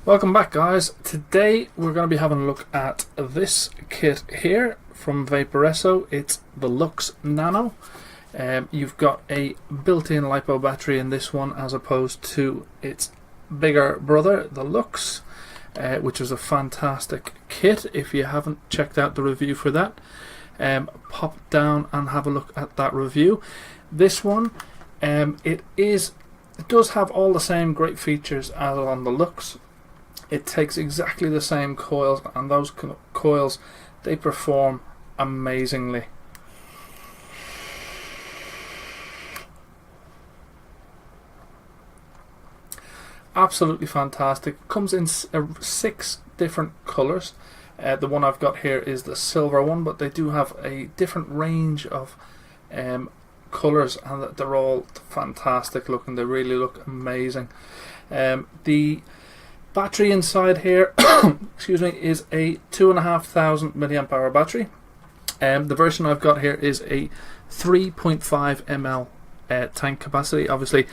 Welcome back, guys. Today we're going to be having a look at this kit here from Vaporesso. It's the Luxe Nano. You've got a built-in LiPo battery in this one as opposed to its bigger brother, the Luxe, which is a fantastic kit. If you haven't checked out the review for that, pop down and have a look at that review. This one, it does have all the same great features as on the Luxe. It takes exactly the same coils, and those coils, they perform amazingly. Absolutely fantastic. Comes in 6 different colours. The one I've got here is the silver one, but they do have a different range of colours, and they're all fantastic looking. They really look amazing. The battery inside here excuse me, is a 2,500 milliamp hour battery. The version I've got here is a 3.5 ml tank capacity. Obviously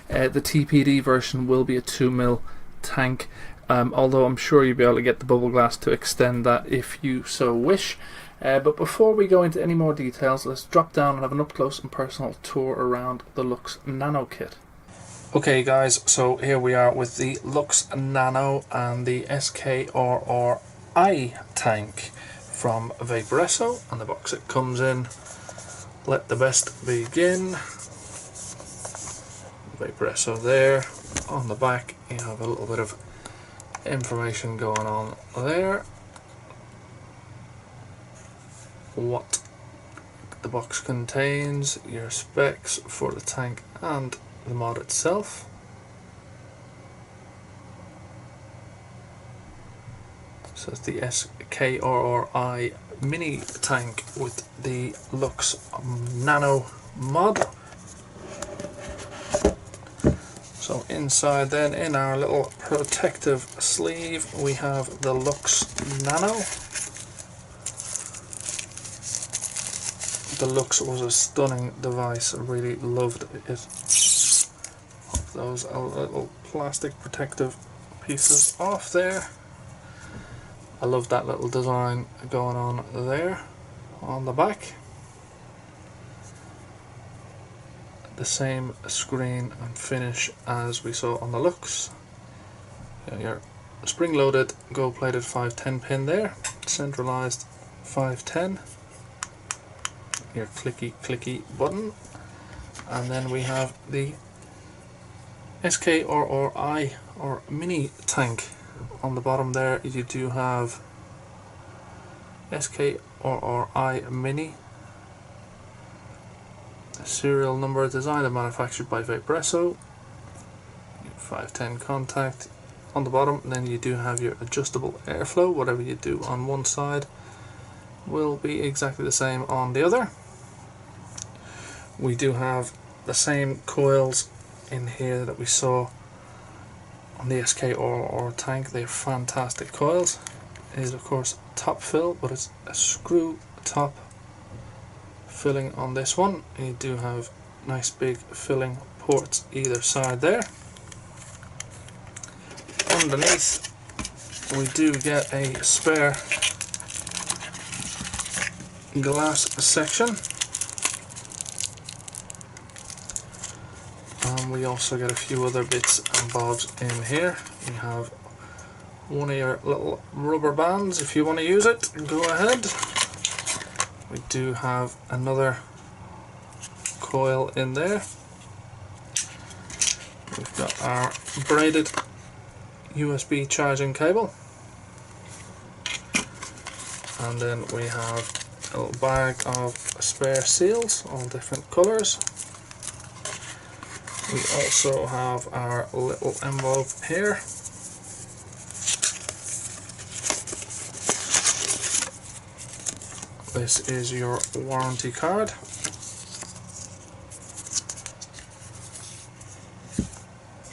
the TPD version will be a 2 ml tank, although I'm sure you'll be able to get the bubble glass to extend that if you so wish. But before we go into any more details, let's drop down and have an up close and personal tour around the Luxe Nano kit. Okay guys, so here we are with the Luxe Nano and the SKRR-i tank from Vaporesso, and the box it comes in. Let the best begin. Vaporesso there. On the back you have a little bit of information going on there. What the box contains, your specs for the tank and the mod itself. So it's the SKRR-i mini tank with the Luxe Nano mod. So inside then, in our little protective sleeve, we have the Luxe Nano. The Luxe was a stunning device. I really loved it. Those little plastic protective pieces off there. I love that little design going on there on the back. The same screen and finish as we saw on the Luxe. Your spring-loaded gold-plated 510 pin there, centralized 510. Your clicky button, and then we have the SKRR-i or mini tank on the bottom there. You do have SKRR-i mini, a serial number, designed and manufactured by Vaporesso. 510 contact on the bottom, and then you do have your adjustable airflow. Whatever you do on one side will be exactly the same on the other. We do have the same coils in here that we saw on the SKRR tank. They're fantastic coils. It is of course top fill, but it's a screw top filling on this one. And you do have nice big filling ports either side there. Underneath we do get a spare glass section. We also get a few other bits and bobs in here. You have one of your little rubber bands if you want to use it, go ahead. We do have another coil in there. We've got our braided USB charging cable, and then we have a little bag of spare seals, all different colours. We also have our little envelope here. This is your warranty card.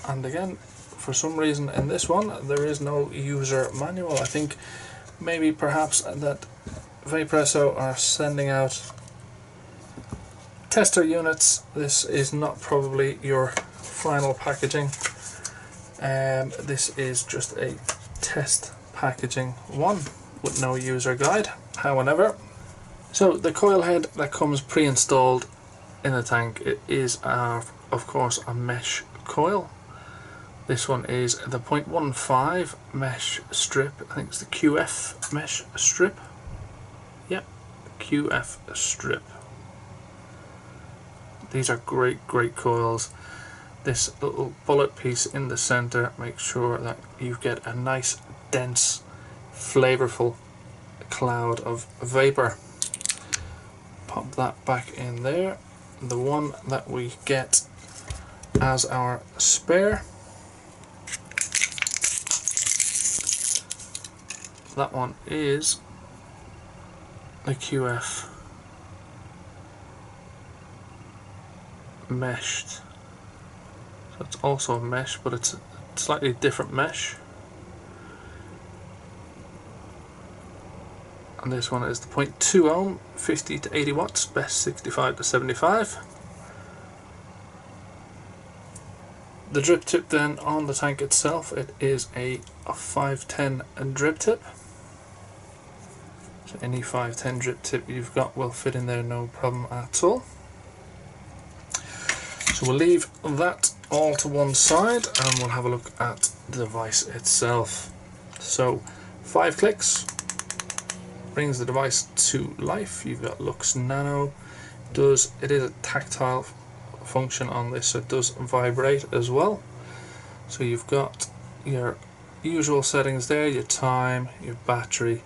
And again, for some reason in this one there is no user manual. I think maybe perhaps that Vaporesso are sending out tester units. This is not probably your final packaging. This is just a test packaging one with no user guide, however. So the coil head that comes pre-installed in the tank, it is of course a mesh coil. This one is the 0.15 mesh strip. I think it's the QF mesh strip. Yep, QF strip. These are great coils. This little bullet piece in the center makes sure that you get a nice, dense, flavorful cloud of vapor. Pop that back in there. The one that we get as our spare, that one is the QF meshed. So it's also a mesh, but it's a slightly different mesh. And this one is the 0.2 ohm, 50 to 80 watts, best 65 to 75. The drip tip then on the tank itself, it is a 510 drip tip. So any 510 drip tip you've got will fit in there, no problem at all. So we'll leave that all to one side and we'll have a look at the device itself. So 5 clicks brings the device to life. You've got Luxe Nano. It is a tactile function on this, so it does vibrate as well. So you've got your usual settings there, your time, your battery,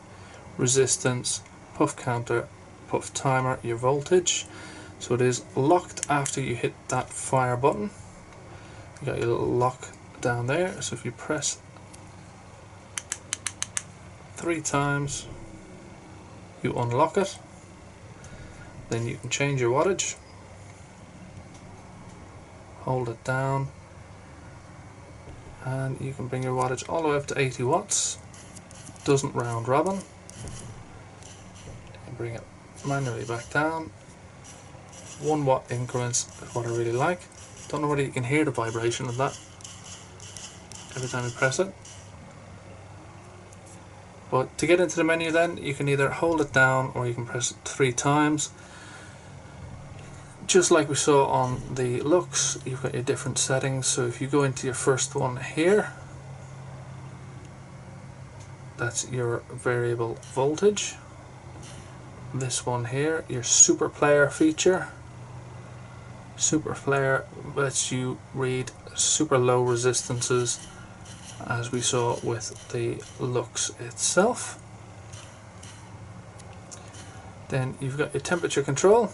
resistance, puff counter, puff timer, your voltage. So it is locked after you hit that fire button. You got your little lock down there, so if you press 3 times you unlock it. Then you can change your wattage, hold it down, and you can bring your wattage all the way up to 80 watts. Doesn't round robin. And bring it manually back down. 1 watt increments is what I really like. Don't know whether you can hear the vibration of that every time you press it. But to get into the menu then, you can either hold it down or you can press it 3 times. Just like we saw on the Luxe, you've got your different settings. So if you go into your first one here, that's your variable voltage. This one here, your super player feature. Super player lets you read super low resistances, as we saw with the Luxe itself. Then you've got your temperature control.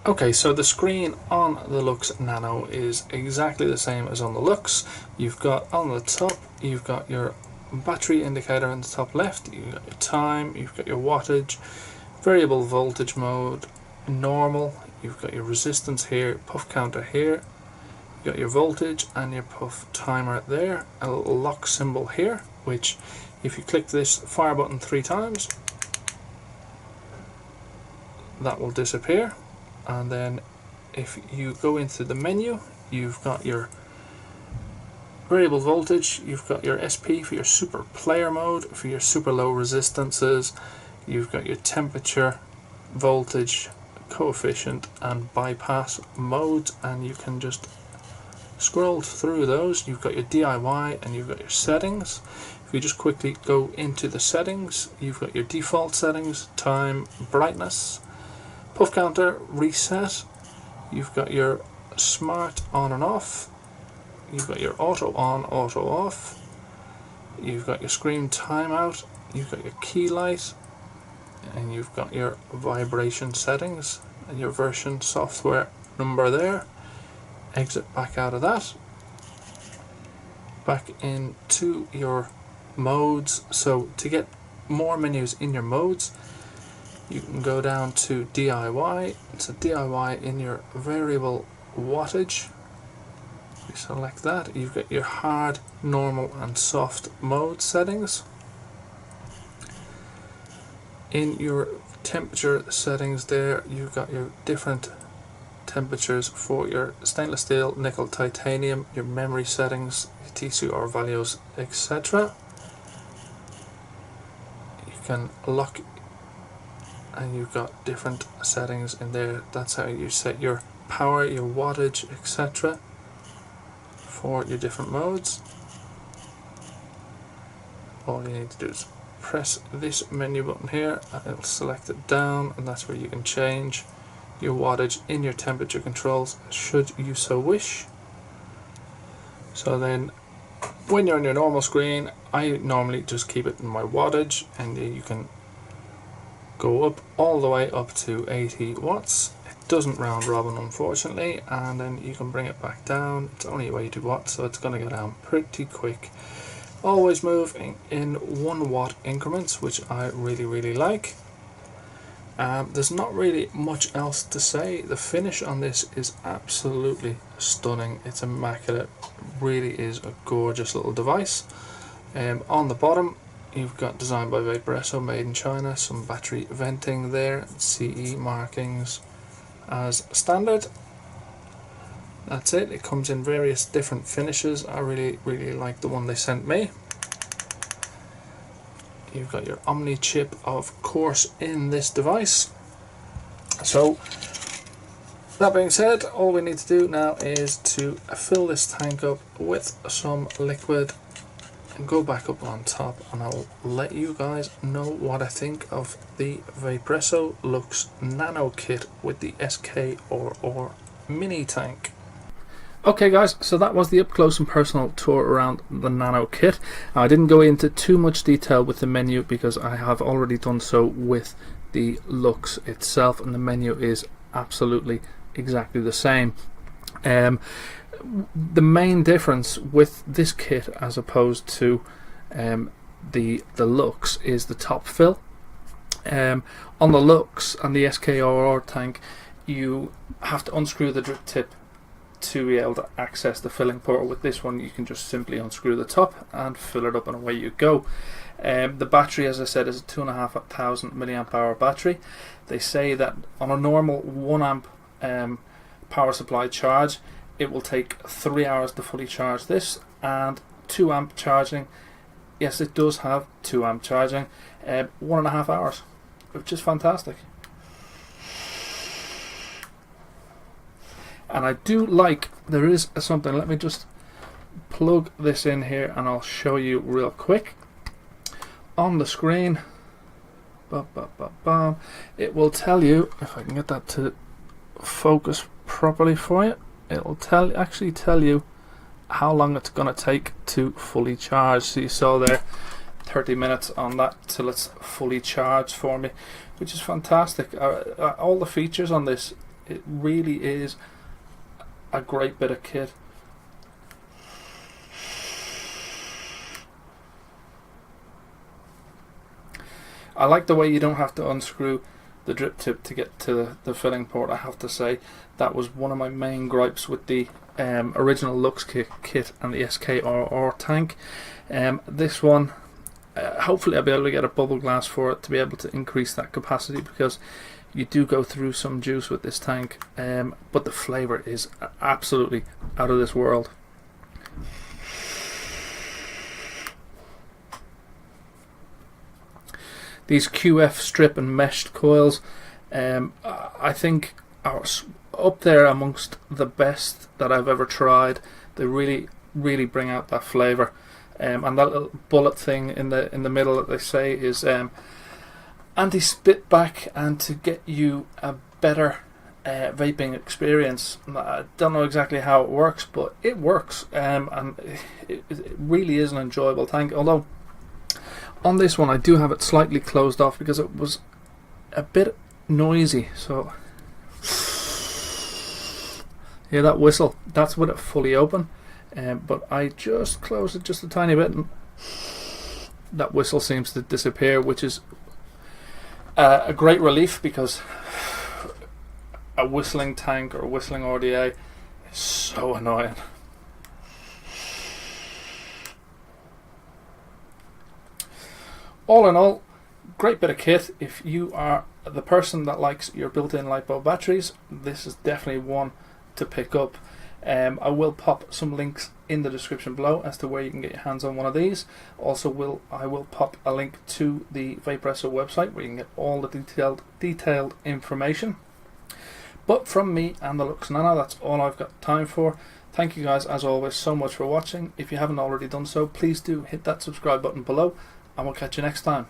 Okay, so the screen on the Luxe Nano is exactly the same as on the Luxe. You've got on the top, you've got your battery indicator in the top left, you've got your time, you've got your wattage, variable voltage mode, normal, you've got your resistance here, puff counter here, you've got your voltage and your puff timer there, a little lock symbol here, which if you click this fire button 3 times, that will disappear. And then if you go into the menu, you've got your variable voltage, you've got your SP for your super player mode, for your super low resistances, you've got your temperature, voltage, coefficient and bypass modes, and you can just scroll through those. You've got your DIY and you've got your settings. If you just quickly go into the settings, you've got your default settings, time, brightness, puff counter, reset, you've got your smart on and off, you've got your auto on, auto off, you've got your screen timeout, you've got your key light, and you've got your vibration settings and your version software number there. Exit back out of that, back into your modes. So to get more menus in your modes, you can go down to DIY. So DIY in your variable wattage, you select that, you've got your hard, normal and soft mode settings. In your temperature settings there, you've got your different temperatures for your stainless steel, nickel, titanium, your memory settings, TCR values, etc. You can lock, and you've got different settings in there. That's how you set your power, your wattage, etc. for your different modes. All you need to do is press this menu button here and it'll select it down, and that's where you can change your wattage in your temperature controls should you so wish. So then when you're on your normal screen, I normally just keep it in my wattage, and you can go up all the way up to 80 watts. It doesn't round robin, unfortunately, and then you can bring it back down. It's only 80 watts, so it's going to go down pretty quick. Always moving in 1 watt increments, which I really like. There's not really much else to say. The finish on this is absolutely stunning. It's immaculate. It really is a gorgeous little device. On the bottom, you've got designed by Vaporesso, made in China, some battery venting there, CE markings as standard. That's it. It comes in various different finishes. I really like the one they sent me. You've got your Omni chip, of course, in this device. So that being said, all we need to do now is to fill this tank up with some liquid and go back up on top, and I'll let you guys know what I think of the Vaporesso Luxe Nano kit with the SKRR mini tank. Okay guys, so that was the up close and personal tour around the Nano kit. I didn't go into too much detail with the menu because I have already done so with the Luxe itself, and the menu is absolutely exactly the same. The main difference with this kit as opposed to the Luxe is the top fill. On the Luxe and the SKRR tank, you have to unscrew the drip tip to be able to access the filling port. With this one, you can just simply unscrew the top and fill it up, and away you go. The battery, as I said, is a 2,500 milliamp hour battery. They say that on a normal 1 amp power supply charge, it will take 3 hours to fully charge this, and 2 amp charging, yes, it does have 2 amp charging, 1.5 hours, which is fantastic. And I do like, there is something, let me just plug this in here and I'll show you real quick. On the screen, it will tell you, if I can get that to focus properly for you, it will actually tell you how long it's going to take to fully charge. So you saw there 30 minutes on that till it's fully charged for me, which is fantastic. All the features on this, it really is a great bit of kit. I like the way you don't have to unscrew the drip tip to get to the filling port. I have to say that was one of my main gripes with the original Luxe kit and the SKRR tank. This one, hopefully I'll be able to get a bubble glass for it to be able to increase that capacity, because you do go through some juice with this tank, but the flavour is absolutely out of this world. These QF strip and meshed coils, I think are up there amongst the best that I've ever tried. They really bring out that flavour, and that little bullet thing in the middle that they say is anti-spit back, and to get you a better vaping experience. I don't know exactly how it works, but it works, and it really is an enjoyable tank. Although on this one I do have it slightly closed off because it was a bit noisy. So yeah, that whistle, that's with it fully open, but I just closed it just a tiny bit and that whistle seems to disappear, which is a great relief, because a whistling tank or a whistling RDA is so annoying. All in all, great bit of kit. If you are the person that likes your built-in light bulb batteries, this is definitely one to pick up. I will pop some links in the description below as to where you can get your hands on one of these. Also, I will pop a link to the Vaporesso website where you can get all the detailed information. But from me and the Luxe Nano, that's all I've got time for. Thank you guys, as always, so much for watching. If you haven't already done so, please do hit that subscribe button below, and we'll catch you next time.